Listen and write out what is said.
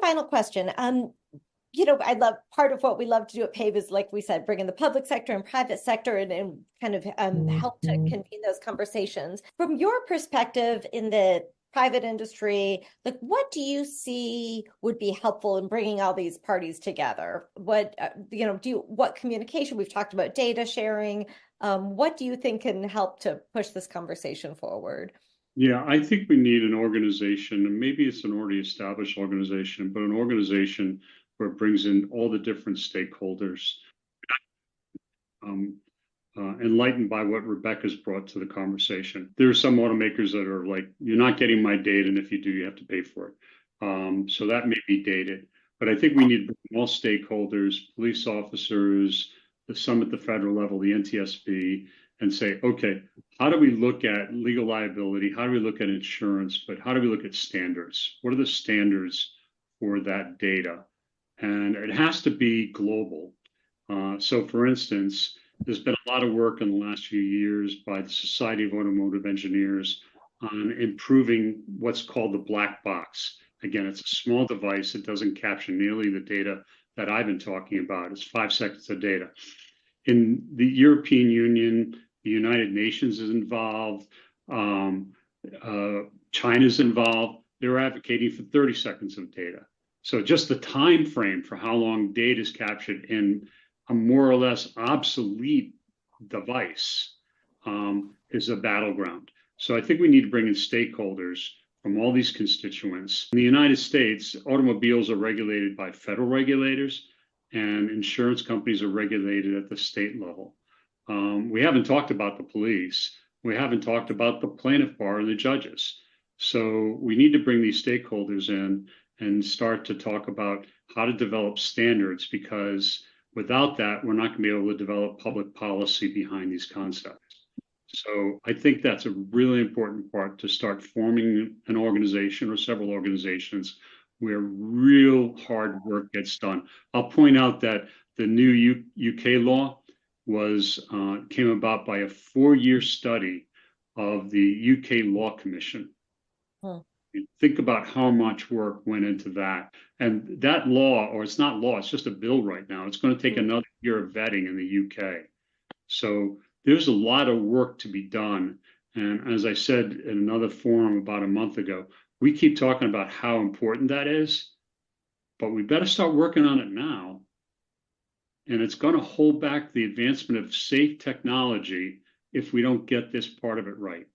final question. I love part of what we love to do at PAVE is, like we said, bring in the public sector and private sector and kind of help to convene those conversations. From your perspective in the private industry, like what do you see would be helpful in bringing all these parties together? What, what communication, we've talked about data sharing. What do you think can help to push this conversation forward? Yeah, I think we need an organization, and maybe it's an already established organization, but an organization where it brings in all the different stakeholders, um, enlightened by what Rebecca's brought to the conversation. There are some automakers that are like, you're not getting my data, and if you do, you have to pay for it. So that may be dated. But I think we need all stakeholders, police officers, some at the federal level, the NTSB, and say, okay, how do we look at legal liability? How do we look at insurance? But how do we look at standards? What are the standards for that data? And it has to be global. So for instance, there's been a lot of work in the last few years by the Society of Automotive Engineers on improving what's called the black box. Again, it's a small device. It doesn't capture nearly the data that I've been talking about. It's 5 seconds of data. In the European Union, the United Nations is involved. China's involved. They're advocating for 30 seconds of data. So just the time frame for how long data is captured in a more or less obsolete device is a battleground. So I think we need to bring in stakeholders from all these constituents. In the United States, automobiles are regulated by federal regulators, and insurance companies are regulated at the state level. We haven't talked about the police. We haven't talked about the plaintiff bar and the judges. So we need to bring these stakeholders in and start to talk about how to develop standards, because without that, we're not going to be able to develop public policy behind these concepts. So I think that's a really important part, to start forming an organization or several organizations where real hard work gets done. I'll point out that the new UK law came about by a 4-year study of the UK Law Commission. Think about how much work went into that. And that law, or it's not law, it's just a bill right now. It's going to take another year of vetting in the UK. So there's a lot of work to be done. And as I said in another forum about a month ago, we keep talking about how important that is, but we better start working on it now. And it's going to hold back the advancement of safe technology if we don't get this part of it right.